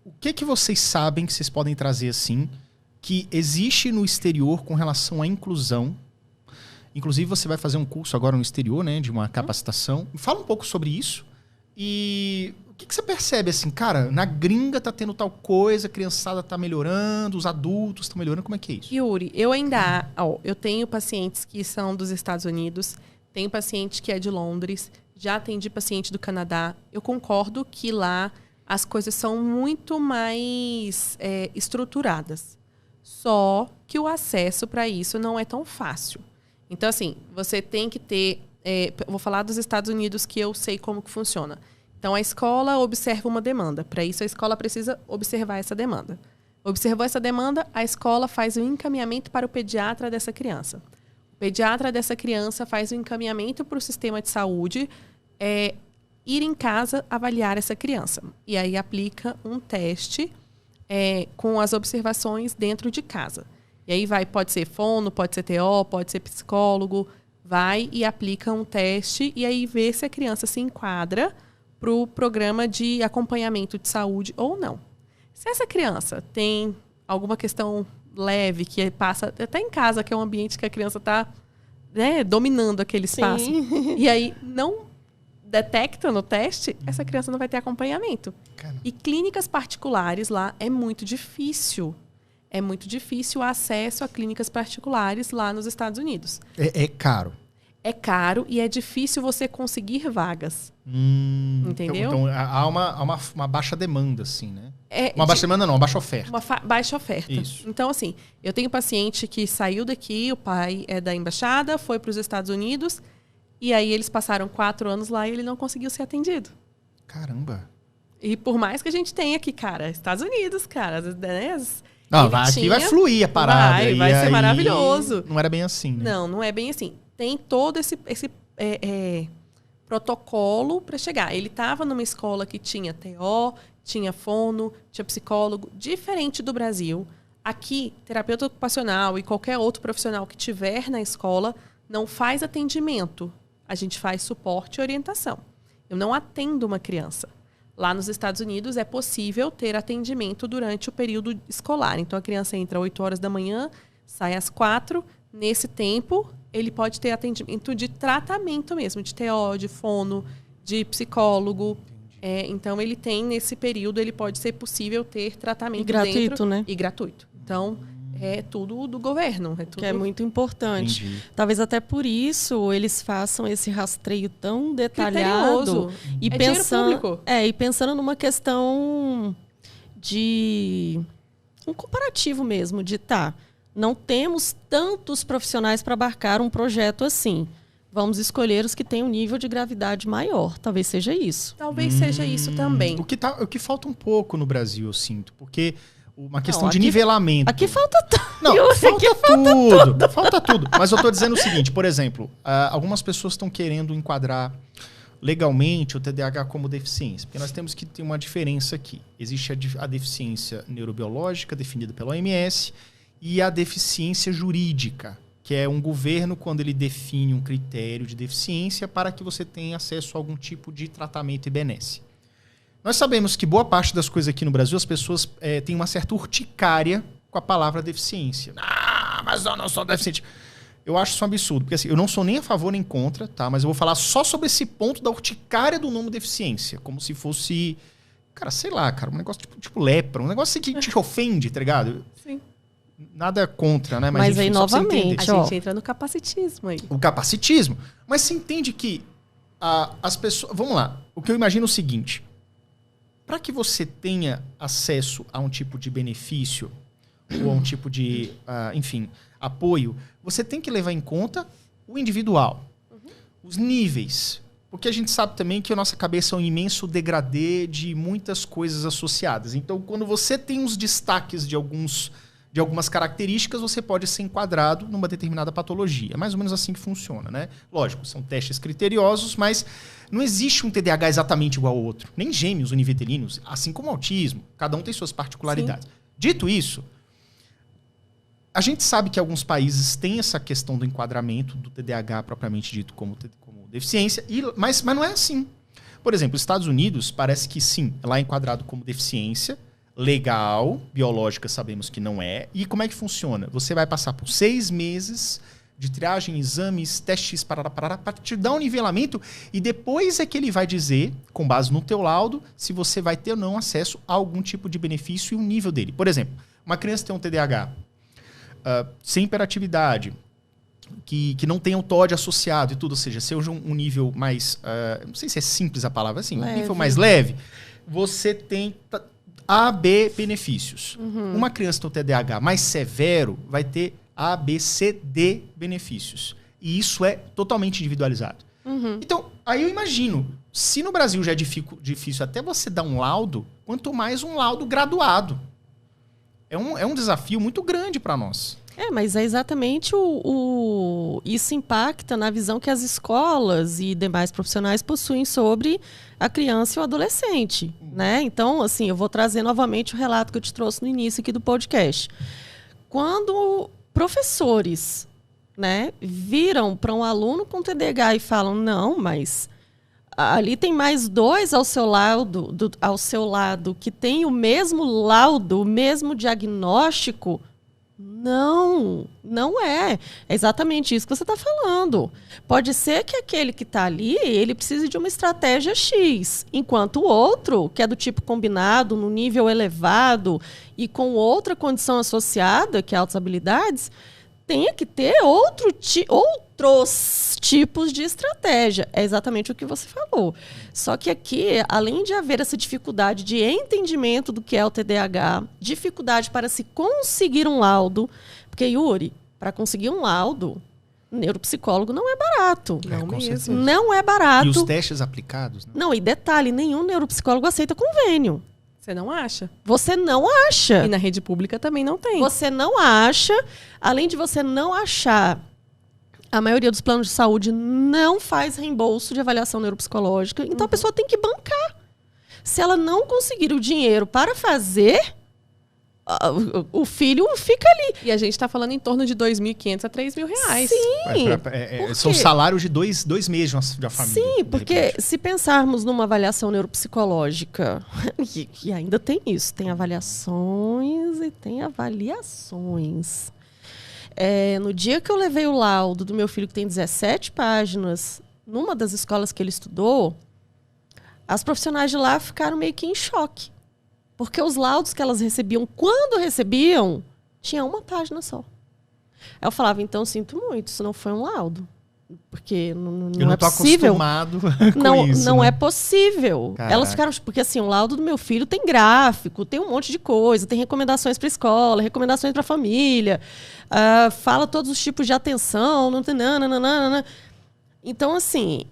o que vocês sabem que vocês podem trazer assim, que existe no exterior com relação à inclusão? Inclusive, você vai fazer um curso agora no exterior, né? De uma capacitação. Fala um pouco sobre isso. E o que você percebe assim, cara, na gringa tá tendo tal coisa, a criançada tá melhorando, os adultos estão melhorando, como é que é isso? Yuri, eu tenho pacientes que são dos Estados Unidos, tenho paciente que é de Londres, já atendi paciente do Canadá. Eu concordo que lá as coisas são muito mais estruturadas. Só que o acesso para isso não é tão fácil. Então, assim, você tem que ter... vou falar dos Estados Unidos, que eu sei como que funciona. Então, a escola observa uma demanda. Para isso, a escola precisa observar essa demanda. Observou essa demanda, a escola faz o encaminhamento para o pediatra dessa criança. O pediatra dessa criança faz o encaminhamento para o sistema de saúde, ir em casa avaliar essa criança. E aí aplica um teste com as observações dentro de casa. E aí pode ser fono, pode ser TO, pode ser psicólogo, vai e aplica um teste e aí vê se a criança se enquadra para o programa de acompanhamento de saúde ou não. Se essa criança tem alguma questão leve, que passa até em casa, que é um ambiente que a criança está dominando aquele espaço, e aí não detecta no teste, essa criança não vai ter acompanhamento. Caramba. E clínicas particulares lá é muito difícil. É muito difícil o acesso a clínicas particulares lá nos Estados Unidos. É caro. É caro e é difícil você conseguir vagas. Entendeu? Então há uma baixa demanda, assim, né? Uma baixa demanda não, uma baixa oferta. Uma baixa oferta. Isso. Então, assim, eu tenho paciente que saiu daqui, o pai é da embaixada, foi para os Estados Unidos, e aí eles passaram 4 anos lá e ele não conseguiu ser atendido. Caramba. E por mais que a gente tenha aqui, cara, Estados Unidos, cara, né? Não, aqui vai fluir a parada. Vai ser maravilhoso. Não era bem assim, né? Não é bem assim. Tem todo esse protocolo para chegar. Ele estava numa escola que tinha TO, tinha fono, tinha psicólogo. Diferente do Brasil, aqui, terapeuta ocupacional e qualquer outro profissional que tiver na escola não faz atendimento. A gente faz suporte e orientação. Eu não atendo uma criança. Lá nos Estados Unidos é possível ter atendimento durante o período escolar. Então, a criança entra às 8 horas da manhã, sai às 4. Nesse tempo, ele pode ter atendimento de tratamento mesmo, de TO, de fono, de psicólogo. Então, ele tem, nesse período, ele pode ser possível ter tratamento gratuito, dentro. Né? E gratuito. Então, é tudo do governo. É tudo... Que é muito importante. Entendi. Talvez até por isso eles façam esse rastreio tão detalhado. E e pensando numa questão de um comparativo mesmo, de não temos tantos profissionais para abarcar um projeto assim. Vamos escolher os que têm um nível de gravidade maior. Talvez seja isso. Talvez seja isso também. O que falta um pouco no Brasil, eu sinto. Porque uma questão de nivelamento. Aqui falta tudo. Não, falta tudo. Mas eu estou dizendo o seguinte, por exemplo, algumas pessoas estão querendo enquadrar legalmente o TDAH como deficiência. Porque nós temos que ter uma diferença aqui. Existe a deficiência neurobiológica, definida pela OMS, e a deficiência jurídica, que é um governo quando ele define um critério de deficiência para que você tenha acesso a algum tipo de tratamento e benesse. Nós sabemos que boa parte das coisas aqui no Brasil, as pessoas têm uma certa urticária com a palavra deficiência. Mas eu não sou deficiente. Eu acho isso um absurdo, porque assim, eu não sou nem a favor nem contra, tá? Mas eu vou falar só sobre esse ponto da urticária do nome deficiência, como se fosse, cara, sei lá, cara, um negócio tipo lepra, um negócio que te ofende, tá ligado? Sim. Nada contra, né? Mas enfim, aí, novamente, a gente entra no capacitismo aí. O capacitismo. Mas você entende que as pessoas... Vamos lá. O que eu imagino é o seguinte. Para que você tenha acesso a um tipo de benefício ou a um tipo de, apoio, você tem que levar em conta o individual, os níveis. Porque a gente sabe também que a nossa cabeça é um imenso degradê de muitas coisas associadas. Então, quando você tem os destaques de algumas características, você pode ser enquadrado numa determinada patologia. É mais ou menos assim que funciona, né? Lógico, são testes criteriosos, mas não existe um TDAH exatamente igual ao outro. Nem gêmeos univitelinos, assim como o autismo. Cada um tem suas particularidades. Sim. Dito isso, a gente sabe que alguns países têm essa questão do enquadramento do TDAH propriamente dito como deficiência, mas não é assim. Por exemplo, Estados Unidos parece que sim, lá é enquadrado como deficiência, legal, biológica sabemos que não é. E como é que funciona? Você vai passar por 6 meses de triagem, exames, testes, para te dar um nivelamento e depois é que ele vai dizer, com base no teu laudo, se você vai ter ou não acesso a algum tipo de benefício e o nível dele. Por exemplo, uma criança tem um TDAH sem hiperatividade, que não tem o TOD associado e tudo, ou seja, seja um nível mais, não sei se é simples a palavra, assim, um nível mais leve, você tem A, B benefícios. Uma criança com TDAH mais severo vai ter A, B, C, D benefícios. E isso é totalmente individualizado. Então, aí eu imagino, se no Brasil já é difícil até você dar um laudo, quanto mais um laudo graduado. É um desafio muito grande para nós. Mas é exatamente isso impacta na visão que as escolas e demais profissionais possuem sobre a criança e o adolescente, né? Então, assim, eu vou trazer novamente o relato que eu te trouxe no início aqui do podcast. Quando professores, né, viram para um aluno com TDAH e falam, não, mas ali tem mais 2 ao seu lado que tem o mesmo laudo, o mesmo diagnóstico. Não é. É exatamente isso que você está falando. Pode ser que aquele que está ali, ele precise de uma estratégia X, enquanto o outro, que é do tipo combinado, no nível elevado e com outra condição associada, que é altas habilidades, tenha que ter outros tipos de estratégia. É exatamente o que você falou. Só que aqui, além de haver essa dificuldade de entendimento do que é o TDAH, dificuldade para se conseguir um laudo, porque, Yuri, para conseguir um laudo, neuropsicólogo não é barato. Não mesmo. Não é barato. E os testes aplicados? Não, e detalhe, nenhum neuropsicólogo aceita convênio. Você não acha? Você não acha. E na rede pública também não tem. Você não acha. Além de você não achar, a maioria dos planos de saúde não faz reembolso de avaliação neuropsicológica. Então a pessoa tem que bancar. Se ela não conseguir o dinheiro para fazer, o filho fica ali. E a gente está falando em torno de R$2.500 a R$3.000. Sim. São salários de dois meses da família. Sim, porque se pensarmos numa avaliação neuropsicológica, e ainda tem isso, tem avaliações e tem avaliações. No dia que eu levei o laudo do meu filho, que tem 17 páginas, numa das escolas que ele estudou, as profissionais de lá ficaram meio que em choque. Porque os laudos que elas recebiam, quando recebiam, tinha uma página só. Eu falava, então, sinto muito, isso não foi um laudo. Porque não é possível. Acostumado com isso. Não né? é possível. Caraca. Elas ficaram... Porque, assim, o laudo do meu filho tem gráfico, tem um monte de coisa, tem recomendações para a escola, recomendações para a família, fala todos os tipos de atenção, não tem nananana. Então, assim,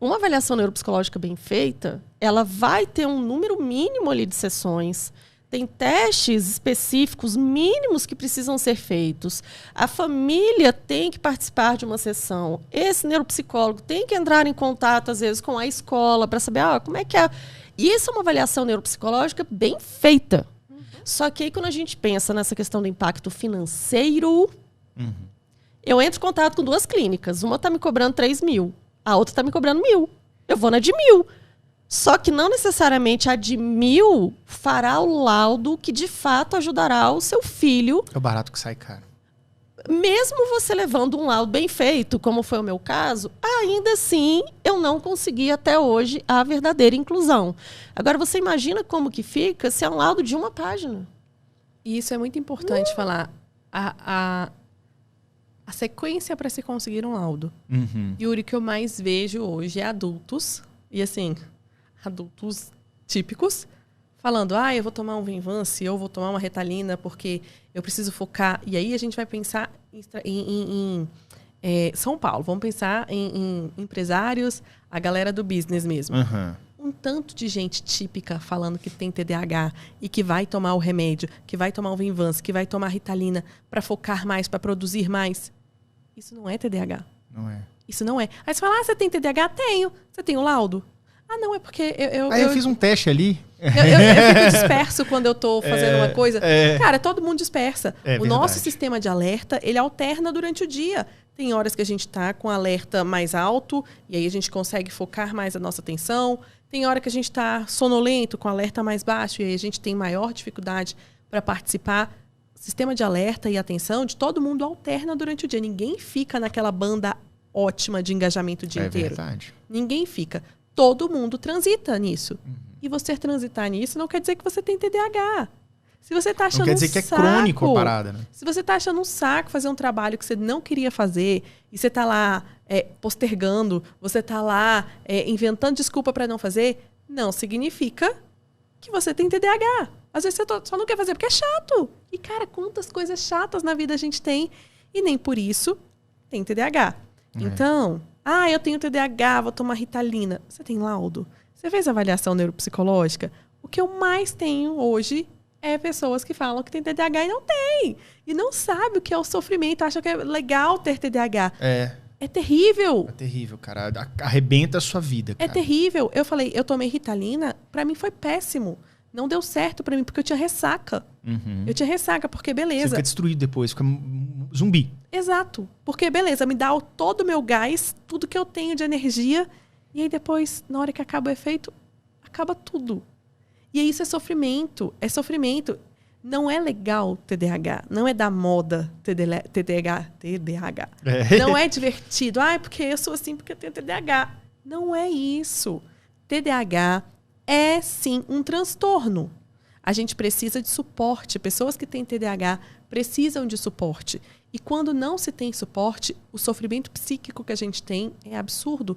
uma avaliação neuropsicológica bem feita, ela vai ter um número mínimo ali de sessões. Tem testes específicos mínimos que precisam ser feitos. A família tem que participar de uma sessão. Esse neuropsicólogo tem que entrar em contato, às vezes, com a escola para saber como é que é. E isso é uma avaliação neuropsicológica bem feita. Só que aí, quando a gente pensa nessa questão do impacto financeiro, eu entro em contato com 2 clínicas. Uma está me cobrando 3 mil. A outra está me cobrando 1.000. Eu vou na de 1.000. Só que não necessariamente a de 1.000 fará o laudo que de fato ajudará o seu filho. É o barato que sai caro. Mesmo você levando um laudo bem feito, como foi o meu caso, ainda assim eu não consegui até hoje a verdadeira inclusão. Agora você imagina como que fica se é um laudo de 1 página. E isso é muito importante falar. A sequência para se conseguir um laudo. Yuri, o que eu mais vejo hoje é adultos, e assim, adultos típicos, falando, eu vou tomar um Venvance, eu vou tomar uma Ritalina, porque eu preciso focar. E aí a gente vai pensar em São Paulo, vamos pensar em empresários, a galera do business mesmo. Um tanto de gente típica falando que tem TDAH e que vai tomar o remédio, que vai tomar o Venvance, que vai tomar Ritalina para focar mais, para produzir mais. Isso não é TDAH. Não é. Isso não é. Aí você fala, você tem TDAH? Tenho. Você tem o laudo? Não, é porque eu fiz um teste ali. Eu fico disperso quando eu tô fazendo uma coisa. Cara, todo mundo dispersa. O nosso sistema de alerta, ele alterna durante o dia. Tem horas que a gente tá com alerta mais alto, e aí a gente consegue focar mais a nossa atenção. Tem hora que a gente está sonolento, com alerta mais baixo, e aí a gente tem maior dificuldade para participar. O sistema de alerta e atenção de todo mundo alterna durante o dia. Ninguém fica naquela banda ótima de engajamento o dia inteiro. É verdade. Ninguém fica. Todo mundo transita nisso. E você transitar nisso não quer dizer que você tem TDAH. Se você tá achando não quer dizer que é crônico a parada, né? Se você tá achando um saco fazer um trabalho que você não queria fazer e você tá lá postergando, você tá lá inventando desculpa para não fazer, não significa que você tem TDAH. Às vezes você só não quer fazer porque é chato. E, cara, quantas coisas chatas na vida a gente tem e nem por isso tem TDAH. Então, eu tenho TDAH, vou tomar Ritalina. Você tem laudo? Você fez avaliação neuropsicológica? O que eu mais tenho hoje é pessoas que falam que tem TDAH e não tem. E não sabe o que é o sofrimento, acham que é legal ter TDAH. É terrível. É terrível, cara. Arrebenta a sua vida, cara. É terrível. Eu falei, eu tomei Ritalina, pra mim foi péssimo. Não deu certo pra mim, porque eu tinha ressaca. Eu tinha ressaca, porque beleza. Você fica destruído depois, fica zumbi. Exato. Porque beleza, me dá todo o meu gás, tudo que eu tenho de energia. E aí depois, na hora que acaba o efeito, acaba tudo. E isso é sofrimento. É sofrimento. Não é legal TDAH. Não é da moda TDAH. Não é divertido. Porque eu sou assim porque eu tenho TDAH. Não é isso. TDAH é, sim, um transtorno. A gente precisa de suporte. Pessoas que têm TDAH precisam de suporte. E quando não se tem suporte, o sofrimento psíquico que a gente tem é absurdo.